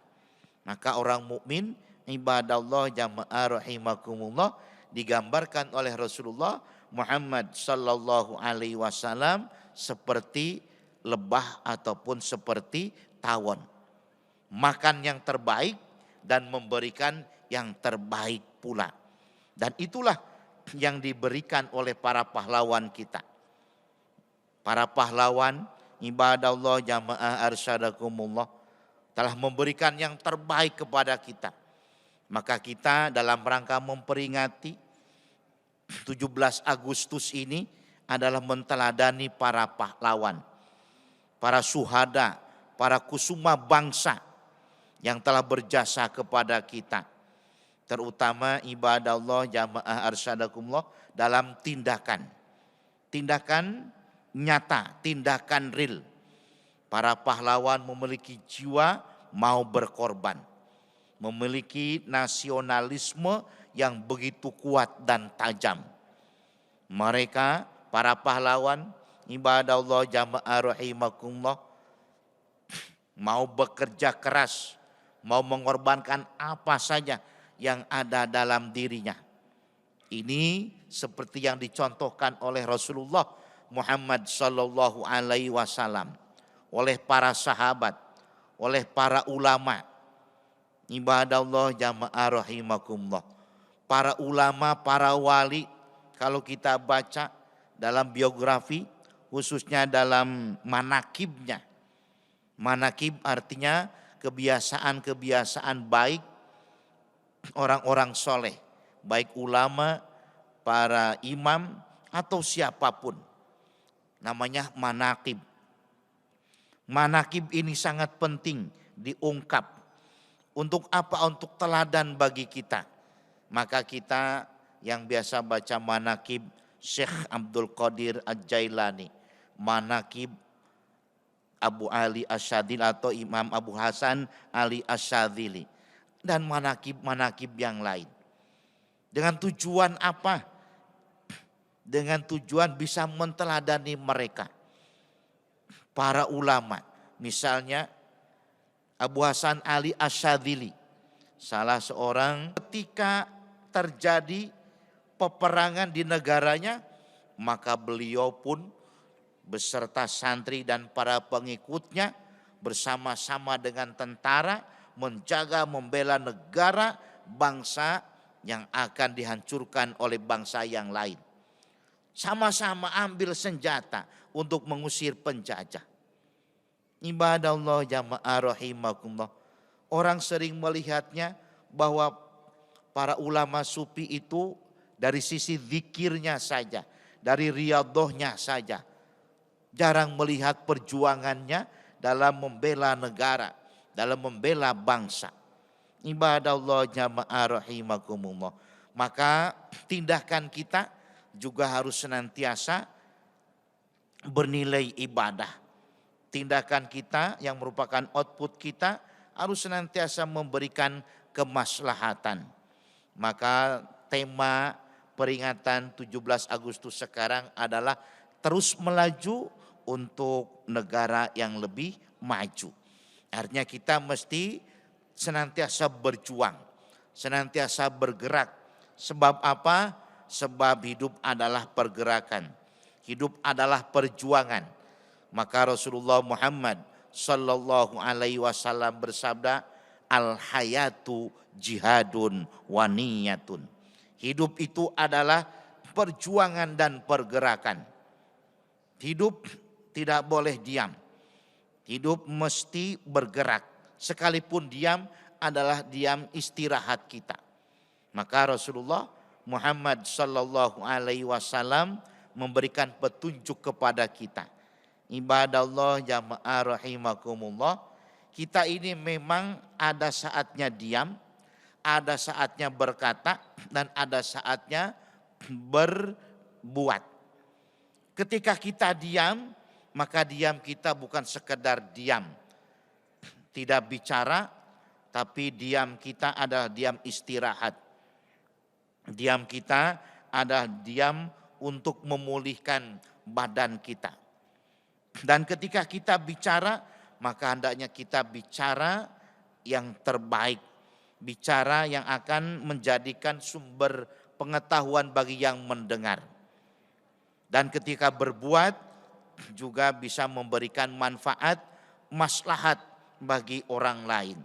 Maka orang mukmin, ibadah Allah jamaah rahimakumullah, digambarkan oleh Rasulullah Muhammad sallallahu alaihi wasallam seperti lebah ataupun seperti tawon. Makan yang terbaik dan memberikan yang terbaik pula. Dan itulah yang diberikan oleh para pahlawan kita. Para pahlawan, ibadah Allah jamaah arsyadakumullah, telah memberikan yang terbaik kepada kita. Maka kita dalam rangka memperingati 17 Agustus ini adalah menteladani para pahlawan, para syuhada, para kusuma bangsa yang telah berjasa kepada kita. Terutama ibadah Allah jamaah arsyadakumullah dalam tindakan nyata, tindakan real. Para pahlawan memiliki jiwa mau berkorban, memiliki nasionalisme yang begitu kuat dan tajam. Mereka, para pahlawan, Ibadah Allah jamaah rahimakumullah, mau bekerja keras, mau mengorbankan apa saja yang ada dalam dirinya. Ini seperti yang dicontohkan oleh Rasulullah Muhammad sallallahu alaihi wasallam, oleh para sahabat, oleh para ulama. Ibadah Allah jamaah rahimakumullah. Para ulama, para wali, kalau kita baca dalam biografi, khususnya dalam manakibnya. Manakib artinya kebiasaan-kebiasaan baik orang-orang soleh, baik ulama, para imam, atau siapapun. Namanya manakib. Manakib ini sangat penting diungkap. Untuk apa? Untuk teladan bagi kita. Maka kita yang biasa baca manakib Syekh Abdul Qadir Al-Jailani, manakib Abu Ali Asyadili atau Imam Abu Hasan Ali Asyadili, dan manakib-manakib yang lain. Dengan tujuan apa? Dengan tujuan bisa menteladani mereka. Para ulama, misalnya Abu Hasan Ali Asyadili, salah seorang ketika terjadi peperangan di negaranya, maka beliau pun beserta santri dan para pengikutnya bersama-sama dengan tentara menjaga membela negara bangsa yang akan dihancurkan oleh bangsa yang lain. Sama-sama ambil senjata untuk mengusir penjajah. Ibadah Allah jamaah rahimakumullah. Orang sering melihatnya bahwa para ulama sufi itu dari sisi zikirnya saja, dari riyadhahnya saja. Jarang melihat perjuangannya dalam membela negara, dalam membela bangsa. Ibadah Allah jamaah rahimakumullah. Maka tindakan kita juga harus senantiasa bernilai ibadah. Tindakan kita yang merupakan output kita harus senantiasa memberikan kemaslahatan. Maka tema peringatan 17 Agustus sekarang adalah terus melaju untuk negara yang lebih maju. Artinya kita mesti senantiasa berjuang, senantiasa bergerak. Sebab apa? Sebab hidup adalah pergerakan. Hidup adalah perjuangan. Maka Rasulullah Muhammad sallallahu alaihi wasallam bersabda, al hayatu jihadun wa niyatun. Hidup itu adalah perjuangan dan pergerakan. Hidup tidak boleh diam. Hidup mesti bergerak. Sekalipun diam adalah diam istirahat kita. Maka Rasulullah Muhammad sallallahu alaihi wasallam memberikan petunjuk kepada kita. Ibadah Allah jamaah rahimakumullah. Kita ini memang ada saatnya diam, ada saatnya berkata, dan ada saatnya berbuat. Ketika kita diam, maka diam kita bukan sekedar diam, tidak bicara, tapi diam kita adalah diam istirahat. Diam kita adalah diam untuk memulihkan badan kita. Dan ketika kita bicara, maka hendaknya kita bicara yang terbaik. Bicara yang akan menjadikan sumber pengetahuan bagi yang mendengar. Dan ketika berbuat juga bisa memberikan manfaat, maslahat bagi orang lain.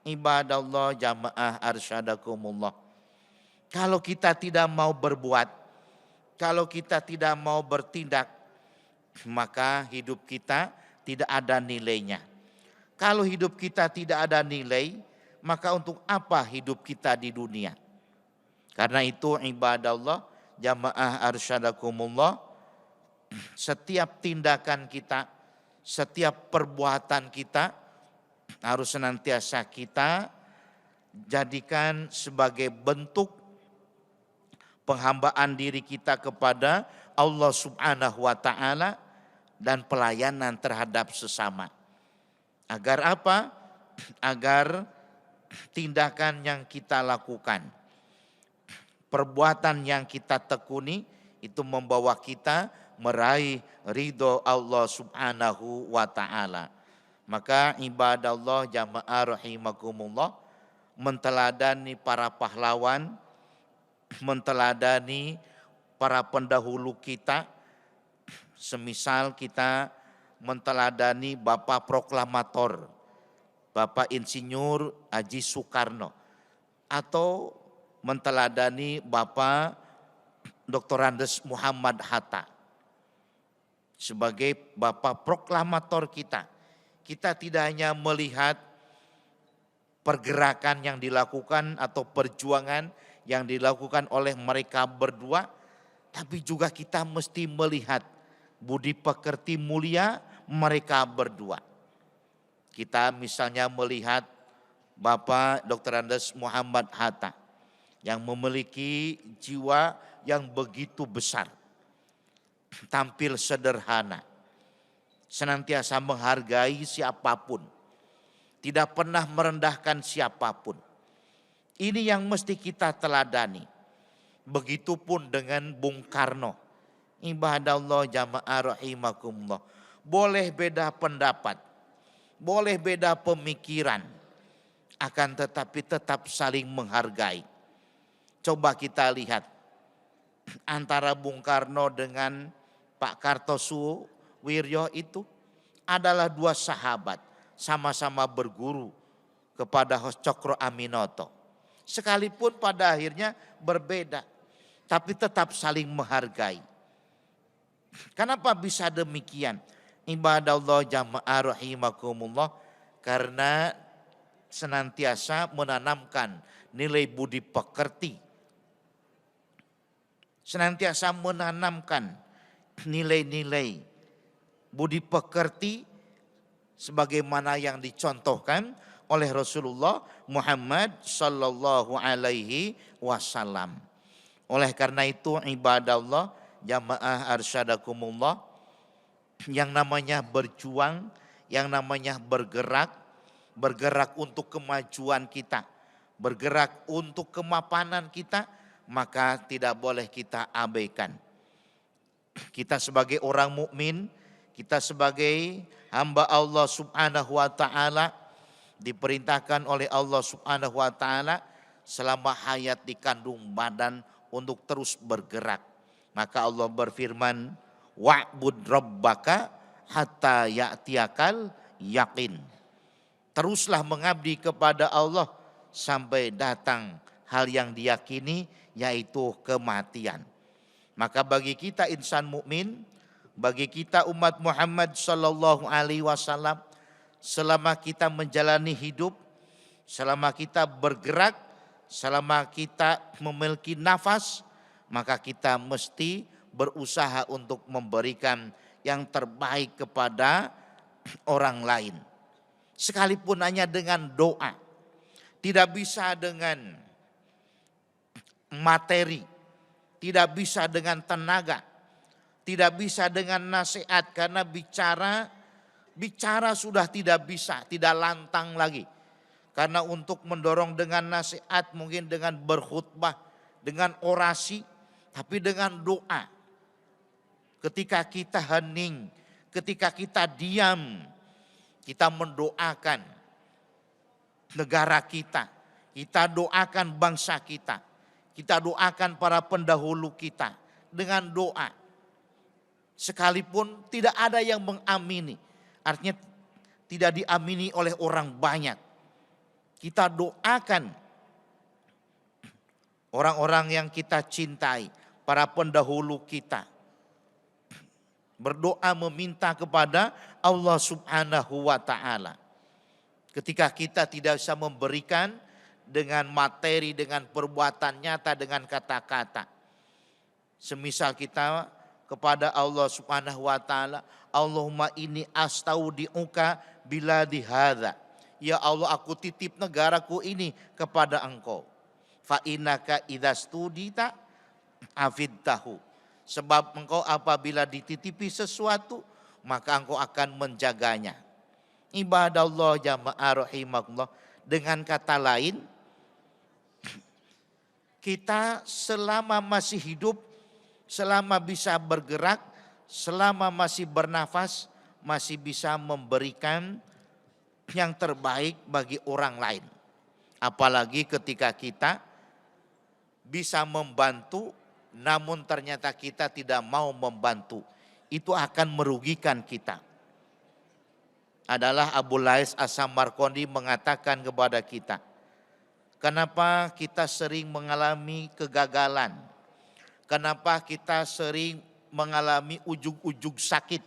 Ibadah Allah jamaah arsyadakumullah. Kalau kita tidak mau berbuat, kalau kita tidak mau bertindak, maka hidup kita tidak ada nilainya. Kalau hidup kita tidak ada nilai, maka untuk apa hidup kita di dunia? Karena itu ibadah Allah jamaah arsyadakumullah, setiap tindakan kita, setiap perbuatan kita harus senantiasa kita jadikan sebagai bentuk penghambaan diri kita kepada Allah Subhanahu wa taala dan pelayanan terhadap sesama. Agar apa? Agar tindakan yang kita lakukan, perbuatan yang kita tekuni itu membawa kita meraih ridho Allah Subhanahu wa ta'ala. Maka ibadah Allah jamaah rahimakumullah, menteladani para pahlawan, menteladani para pendahulu kita, semisal kita menteladani Bapak Proklamator, Bapak Insinyur Haji Soekarno, atau menteladani Bapak Dr. Andes Muhammad Hatta sebagai Bapak Proklamator kita. Kita tidak hanya melihat pergerakan yang dilakukan atau perjuangan yang dilakukan oleh mereka berdua, tapi juga kita mesti melihat budi pekerti mulia mereka berdua. Kita misalnya melihat Bapak Dr. Andes Muhammad Hatta yang memiliki jiwa yang begitu besar, tampil sederhana, senantiasa menghargai siapapun, tidak pernah merendahkan siapapun. Ini yang mesti kita teladani. Begitupun dengan Bung Karno. Ibadah Allah jamaah rahimakumullah. Boleh beda pendapat, boleh beda pemikiran, akan tetapi tetap saling menghargai. Coba kita lihat antara Bung Karno dengan Pak Kartosuwiryo itu adalah dua sahabat, sama-sama berguru kepada Cokro Aminoto. Sekalipun pada akhirnya berbeda, tapi tetap saling menghargai. Kenapa bisa demikian? Ibadah Allah jamaah rahimakumullah, karena senantiasa menanamkan nilai budi pekerti, senantiasa menanamkan nilai-nilai budi pekerti sebagaimana yang dicontohkan oleh Rasulullah Muhammad sallallahu alaihi wasallam. Oleh karena itu ibadah Allah jamaah arsyadakumullah, yang namanya berjuang, yang namanya bergerak untuk kemajuan kita, bergerak untuk kemapanan kita, maka tidak boleh kita abaikan. Kita sebagai orang mukmin, kita sebagai hamba Allah Subhanahu wa taala diperintahkan oleh Allah Subhanahu wa taala selama hayat di kandung badan untuk terus bergerak. Maka Allah berfirman, wa'bud rabbaka hatta ya'tiyakal yakin. Teruslah mengabdi kepada Allah sampai datang hal yang diyakini, yaitu kematian. Maka bagi kita insan mukmin, bagi kita umat Muhammad sallallahu alaihi wasallam, selama kita menjalani hidup, selama kita bergerak, selama kita memiliki nafas, maka kita mesti berusaha untuk memberikan yang terbaik kepada orang lain. Sekalipun hanya dengan doa, tidak bisa dengan materi, tidak bisa dengan tenaga, tidak bisa dengan nasihat, karena bicara sudah tidak bisa, tidak lantang lagi. Karena untuk mendorong dengan nasihat, mungkin dengan berkhutbah, dengan orasi, tapi dengan doa. Ketika kita hening, ketika kita diam, kita mendoakan negara kita doakan bangsa kita doakan para pendahulu kita dengan doa. Sekalipun tidak ada yang mengamini, artinya tidak diamini oleh orang banyak, kita doakan orang-orang yang kita cintai, para pendahulu kita. Berdoa meminta kepada Allah Subhanahu wa ta'ala. Ketika kita tidak bisa memberikan dengan materi, dengan perbuatan nyata, dengan kata-kata. Semisal kita kepada Allah Subhanahu wa ta'ala, Allahumma inni astaudi'uka biladi hadza. Ya Allah, aku titip negaraku ini kepada Engkau. Fa innaka idastudita afidtahu. Sebab Engkau apabila dititipi sesuatu, maka Engkau akan menjaganya. Ibadah Allah jamaah rahimakumullah. Dengan kata lain, kita selama masih hidup, selama bisa bergerak, selama masih bernafas masih bisa memberikan yang terbaik bagi orang lain. Apalagi ketika kita bisa membantu namun ternyata kita tidak mau membantu, itu akan merugikan kita. Adalah Abu Lais As-Samarqandi mengatakan kepada kita, kenapa kita sering mengalami kegagalan? Kenapa kita sering mengalami ujug-ujug sakit?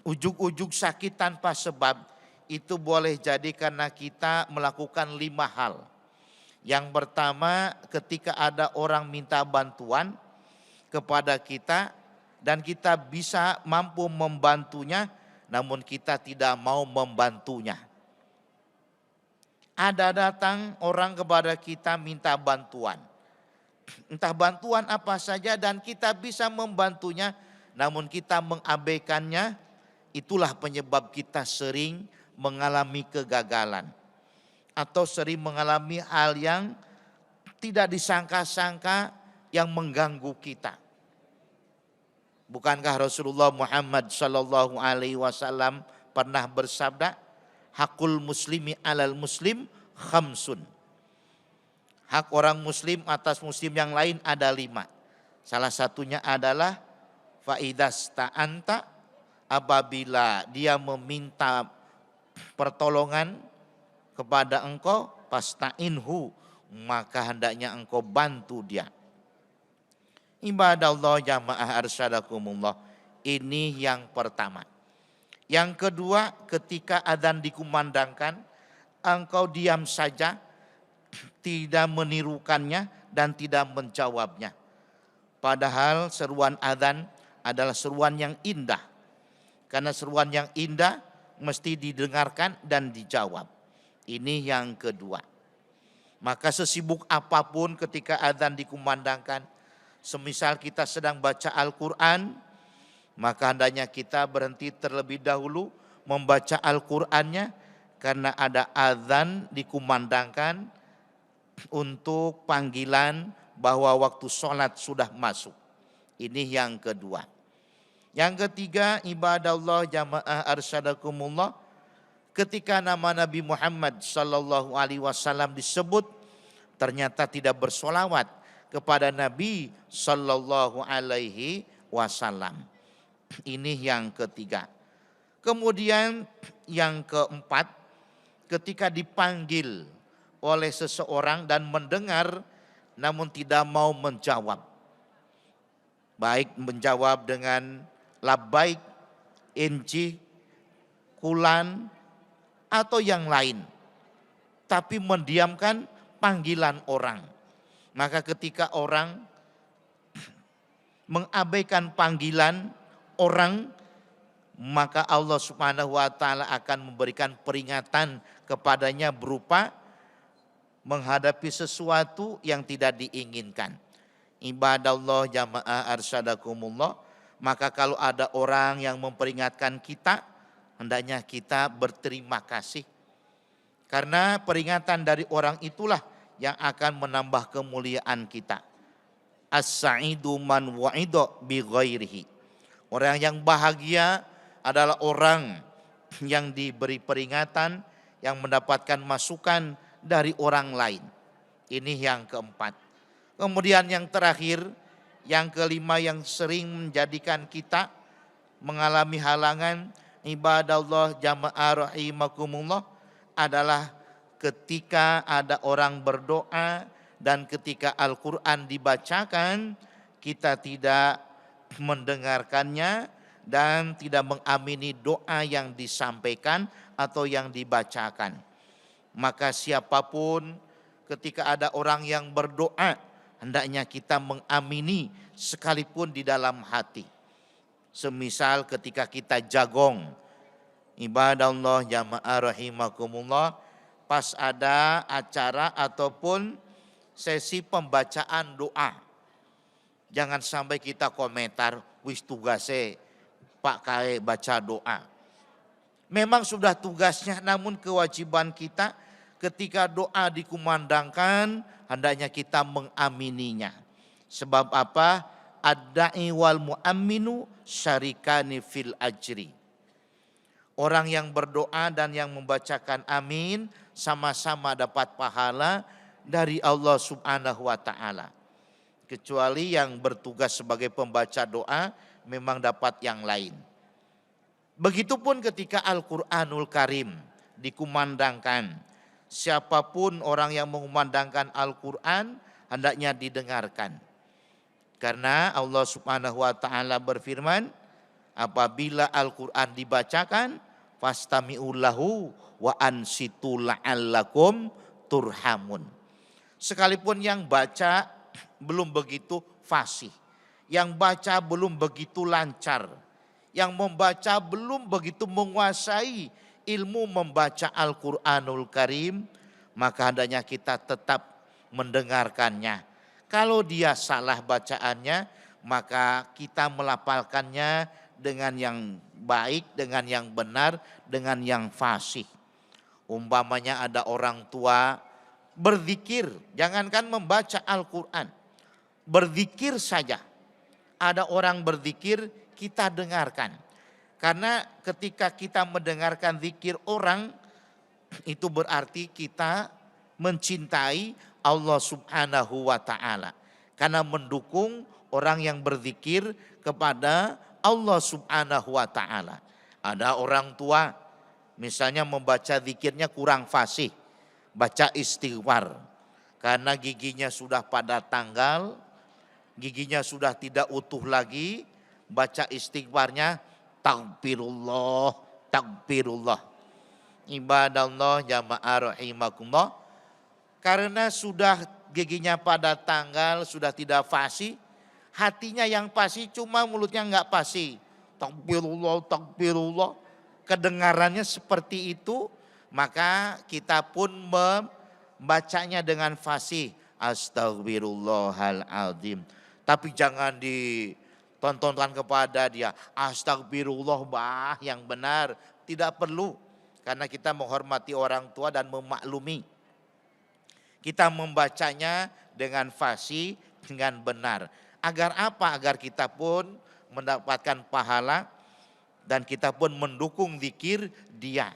Ujug-ujug sakit tanpa sebab itu boleh jadi karena kita melakukan 5 hal. Yang pertama, ketika ada orang minta bantuan kepada kita dan kita bisa mampu membantunya, namun kita tidak mau membantunya. Ada datang orang kepada kita minta bantuan. Entah bantuan apa saja dan kita bisa membantunya, namun kita mengabaikannya. Itulah penyebab kita sering mengalami kegagalan. Atau sering mengalami hal yang tidak disangka-sangka yang mengganggu kita. Bukankah Rasulullah Muhammad sallallahu alaihi wasallam pernah bersabda, hakul muslimi alal muslim khamsun. Hak orang muslim atas muslim yang lain ada 5. Salah satunya adalah faidas ta'anta, apabila dia meminta pertolongan kepada engkau, pasta'inhu, maka hendaknya engkau bantu dia. Ibadallah jamaah arsyadakumullah. Ini yang pertama. Yang kedua, ketika adzan dikumandangkan, engkau diam saja, tidak menirukannya dan tidak menjawabnya. Padahal seruan adzan adalah seruan yang indah. Karena seruan yang indah mesti didengarkan dan dijawab. Ini yang kedua. Maka sesibuk apapun ketika adzan dikumandangkan, semisal kita sedang baca Al-Quran, maka hendaknya kita berhenti terlebih dahulu membaca Al-Qurannya, karena ada adzan dikumandangkan untuk panggilan bahwa waktu sholat sudah masuk. Ini yang kedua. Yang ketiga, ibadallah jamaah arsyadakumullah, ketika nama Nabi Muhammad sallallahu alaihi wasallam disebut, ternyata tidak bersolawat kepada Nabi sallallahu alaihi wasallam. Ini yang ketiga. Kemudian yang keempat, ketika dipanggil oleh seseorang dan mendengar namun tidak mau menjawab. Baik menjawab dengan labbaik, inji, kulan, atau yang lain. Tapi mendiamkan panggilan orang. Maka ketika orang mengabaikan panggilan orang, maka Allah Subhanahu wa taala akan memberikan peringatan kepadanya berupa menghadapi sesuatu yang tidak diinginkan. Ibadallah jamaah arsyadakumullah, maka kalau ada orang yang memperingatkan kita, hendaknya kita berterima kasih. Karena peringatan dari orang itulah yang akan menambah kemuliaan kita. As-sa'idu man wa'idha bi ghairihi. Orang yang bahagia adalah orang yang diberi peringatan, yang mendapatkan masukan dari orang lain. Ini yang keempat. Kemudian yang terakhir, yang kelima yang sering menjadikan kita mengalami halangan, ibadallah jamaah rahimakumullah, adalah ketika ada orang berdoa dan ketika Al-Quran dibacakan, kita tidak mendengarkannya dan tidak mengamini doa yang disampaikan atau yang dibacakan. Maka siapapun ketika ada orang yang berdoa, hendaknya kita mengamini sekalipun di dalam hati. Semisal ketika kita jagong, ibadallah jamaah rahimakumullah, pas ada acara ataupun sesi pembacaan doa, jangan sampai kita komentar, wis tugase Pak Kae baca doa. Memang sudah tugasnya, namun kewajiban kita ketika doa dikumandangkan, hendaknya kita mengamininya. Sebab apa? ad-da'i wal mu'amminu syarikani fil ajri. Orang yang berdoa dan yang membacakan amin sama-sama dapat pahala dari Allah Subhanahu wa taala. Kecuali yang bertugas sebagai pembaca doa memang dapat yang lain. Begitupun ketika Al-Qur'anul Karim dikumandangkan. Siapapun orang yang mengumandangkan Al-Qur'an hendaknya didengarkan. Karena Allah Subhanahu wa taala berfirman, apabila Al-Qur'an dibacakan, fastami'u lahu wa ansitu la'allakum turhamun. Sekalipun yang baca belum begitu fasih, yang baca belum begitu lancar, yang membaca belum begitu menguasai ilmu membaca Al-Qur'anul Karim, maka hendaknya kita tetap mendengarkannya. Kalau dia salah bacaannya, maka kita melafalkannya dengan yang baik, dengan yang benar, dengan yang fasih. Umpamanya ada orang tua berzikir, jangankan membaca Al-Quran, berzikir saja. Ada orang berzikir, kita dengarkan. Karena ketika kita mendengarkan zikir orang, itu berarti kita mencintai Allah Subhanahu wa taala. Karena mendukung orang yang berzikir kepada Allah Subhanahu wa taala. Ada orang tua misalnya membaca zikirnya kurang fasih, baca istighfar. Karena giginya sudah pada tanggal, giginya sudah tidak utuh lagi, baca istighfarnya takbirullah, takbirullah. Ibadallah jamaah rahimakumullah. Karena sudah giginya pada tanggal, sudah tidak fasih, hatinya yang fasih, cuma mulutnya enggak fasih. Takbirullah, takbirullah. Kedengarannya seperti itu, maka kita pun membacanya dengan fasih. Astagfirullahaladzim. Tapi jangan ditontonkan kepada dia. Astagfirullah bah yang benar. Tidak perlu. Karena kita menghormati orang tua dan memaklumi. Kita membacanya dengan fasih, dengan benar. Agar apa? Agar kita pun mendapatkan pahala dan kita pun mendukung zikir dia.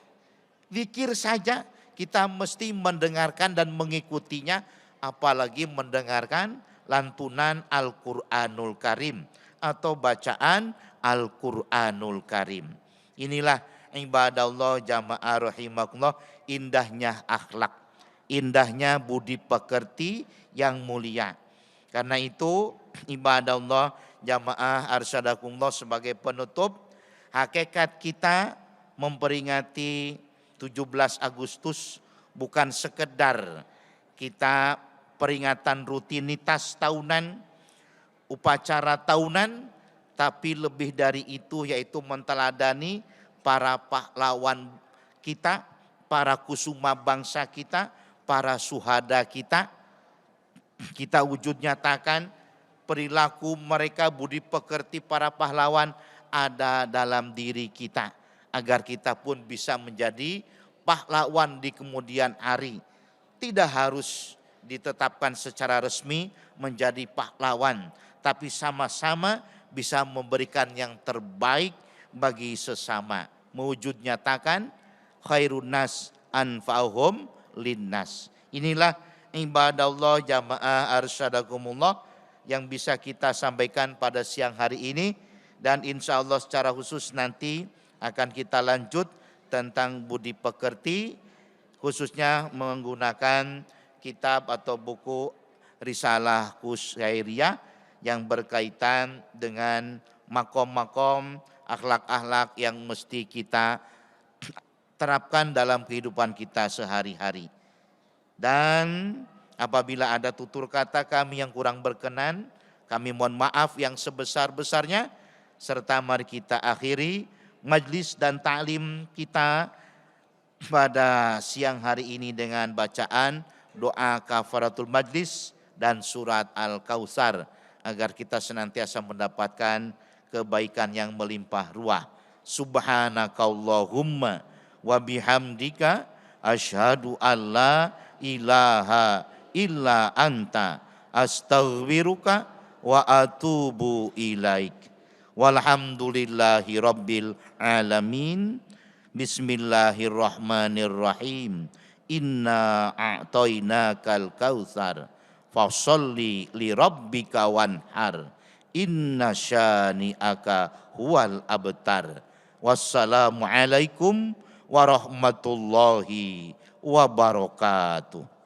Zikir saja kita mesti mendengarkan dan mengikutinya, apalagi mendengarkan lantunan Al-Qur'anul Karim atau bacaan Al-Qur'anul Karim. Inilah ibadallah jamaah rahimakumullah, indahnya akhlak, indahnya budi pekerti yang mulia. Karena itu ibadallah jamaah arsyadakumullah, sebagai penutup, hakikat kita memperingati 17 Agustus bukan sekedar kita peringatan rutinitas tahunan, upacara tahunan, tapi lebih dari itu yaitu menteladani para pahlawan kita, para kusuma bangsa kita, para syuhada kita. Kita wujud nyatakan perilaku mereka, budi pekerti para pahlawan ada dalam diri kita, agar kita pun bisa menjadi pahlawan di kemudian hari. Tidak harus ditetapkan secara resmi menjadi pahlawan, tapi sama-sama bisa memberikan yang terbaik bagi sesama. Mewujud nyatakan khairun nas anfa'uhum linnas. Inilah ibadallah jamaah arsyadakumullah yang bisa kita sampaikan pada siang hari ini. Dan insya Allah secara khusus nanti akan kita lanjut tentang budi pekerti, khususnya menggunakan kitab atau buku Risalah Kusyairiyah yang berkaitan dengan makom-makom, akhlak-akhlak yang mesti kita terapkan dalam kehidupan kita sehari-hari. Dan apabila ada tutur kata kami yang kurang berkenan, kami mohon maaf yang sebesar-besarnya. Serta mari kita akhiri majlis dan ta'lim kita pada siang hari ini dengan bacaan doa kafaratul majlis dan surat Al-Kautsar, agar kita senantiasa mendapatkan kebaikan yang melimpah ruah. Subhanakallahumma wa bihamdika asyhadu alla ilaha illa anta astaghfiruka wa atubu ilaik. Walhamdulillahi rabbil alamin. Bismillahirrahmanirrahim. Inna a'tainakal kautsar fasholli li rabbika wanhar. Inna syani'aka huwal abtar. Wassalamualaikum warahmatullahi wabarakatuh.